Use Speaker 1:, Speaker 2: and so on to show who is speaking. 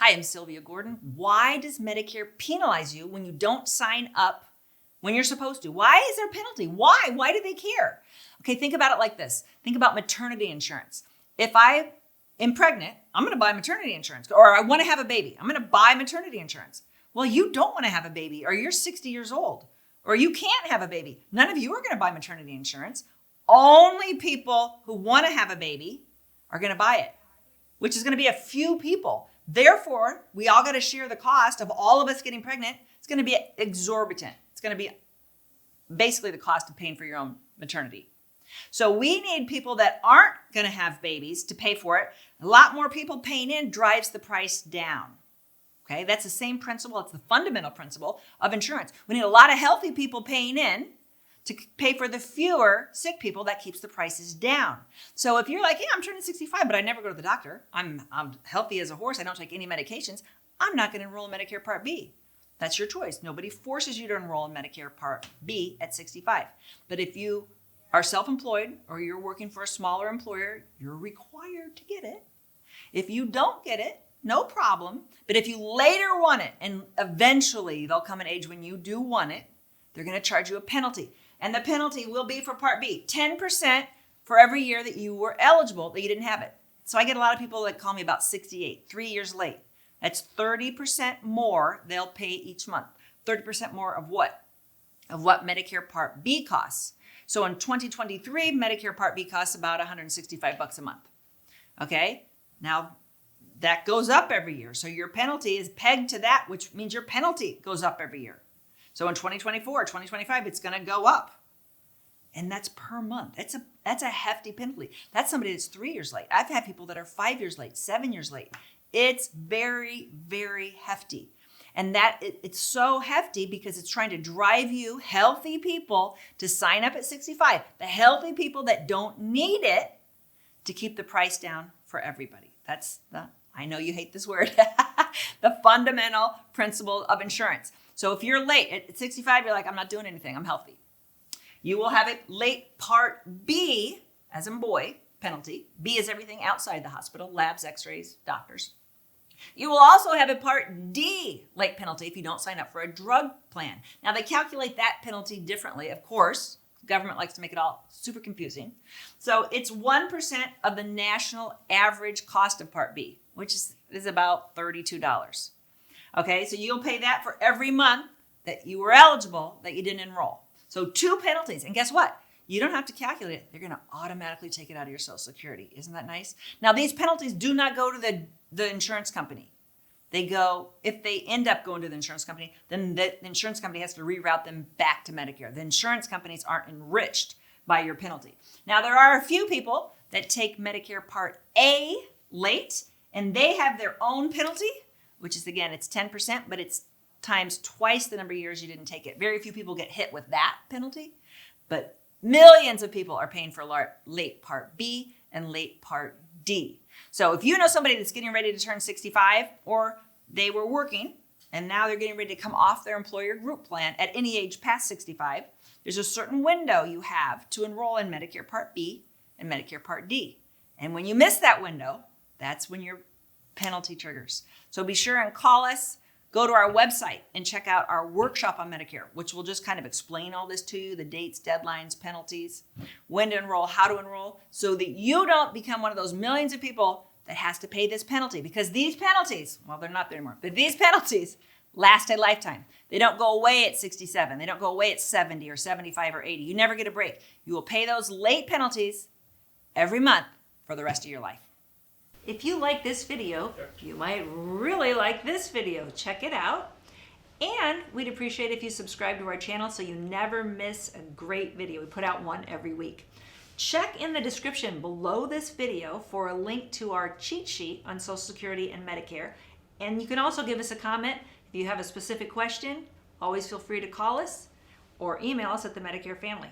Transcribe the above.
Speaker 1: Hi, I'm Sylvia Gordon. Why does Medicare penalize you when you don't sign up when you're supposed to? Why is there a penalty? Why? Why do they care? Okay, think about it like this. Think about maternity insurance. If I am pregnant, I'm going to buy maternity insurance. Or I want to have a baby, I'm going to buy maternity insurance. Well, you don't want to have a baby, or you're 60 years old, or you can't have a baby. None of you are going to buy maternity insurance. Only people who want to have a baby are going to buy it, which is going to be a few people. Therefore, we all got to share the cost of all of us getting pregnant. It's going to be exorbitant. It's going to be basically the cost of paying for your own maternity. So we need people that aren't going to have babies to pay for it. A lot more people paying in drives the price down. Okay, that's the same principle. It's the fundamental principle of insurance. We need a lot of healthy people paying in to pay for the fewer sick people. That keeps the prices down. So if you're like, yeah, I'm turning 65, but I never go to the doctor. I'm healthy as a horse. I don't take any medications. I'm not going to enroll in Medicare Part B. That's your choice. Nobody forces you to enroll in Medicare Part B at 65. But if you are self-employed or you're working for a smaller employer, you're required to get it. If you don't get it, no problem. But if you later want it, and eventually there'll come an age when you do want it, they're going to charge you a penalty. And the penalty will be for Part B, 10% for every year that you were eligible that you didn't have it. So I get a lot of people that call me about 68, 3 years late. That's 30% more they'll pay each month. 30% more of what? Of what Medicare Part B costs. So in 2023, Medicare Part B costs about $165 a month. Okay? Now, that goes up every year. So your penalty is pegged to that, which means your penalty goes up every year. So in 2024, 2025, it's going to go up. And that's per month. That's a hefty penalty. That's somebody that's 3 years late. I've had people that are 5 years late, 7 years late. It's very, very hefty. And that it's so hefty because it's trying to drive you, healthy people, to sign up at 65. The healthy people that don't need it, to keep the price down for everybody. That's I know you hate this word, the fundamental principle of insurance. So if you're late at 65, you're like, I'm not doing anything, I'm healthy. You will have a late Part B, as in boy, penalty. B is everything outside the hospital, labs, x-rays, doctors. You will also have a Part D late penalty if you don't sign up for a drug plan. Now, they calculate that penalty differently, of course. The government likes to make it all super confusing. So it's 1% of the national average cost of Part B, which is about $32. Okay, so you'll pay that for every month that you were eligible that you didn't enroll. So 2 penalties. And guess what? You don't have to calculate it. They're going to automatically take it out of your Social Security. Isn't that nice? Now, these penalties do not go to the insurance company. They go, if they end up going to the insurance company, then the insurance company has to reroute them back to Medicare. The insurance companies aren't enriched by your penalty. Now, there are a few people that take Medicare Part A late, and they have their own penalty, which is, again, it's 10%, but it's times twice the number of years you didn't take it. Very few people get hit with that penalty, but millions of people are paying for late Part B and late Part D. So if you know somebody that's getting ready to turn 65, or they were working and now they're getting ready to come off their employer group plan at any age past 65, there's a certain window you have to enroll in Medicare Part B and Medicare Part D. And when you miss that window, that's when your penalty triggers. So be sure and call us. Go to our website and check out our workshop on Medicare, which will just kind of explain all this to you, the dates, deadlines, penalties, when to enroll, how to enroll, so that you don't become one of those millions of people that has to pay this penalty. Because these penalties, well, they're not there anymore, but these penalties last a lifetime. They don't go away at 67. They don't go away at 70 or 75 or 80. You never get a break. You will pay those late penalties every month for the rest of your life. If you like this video, you might really like this video. Check it out. And we'd appreciate if you subscribe to our channel so you never miss a great video. We put out one every week. Check in the description below this video for a link to our cheat sheet on Social Security and Medicare. And you can also give us a comment. If you have a specific question, always feel free to call us or email us at the Medicare Family.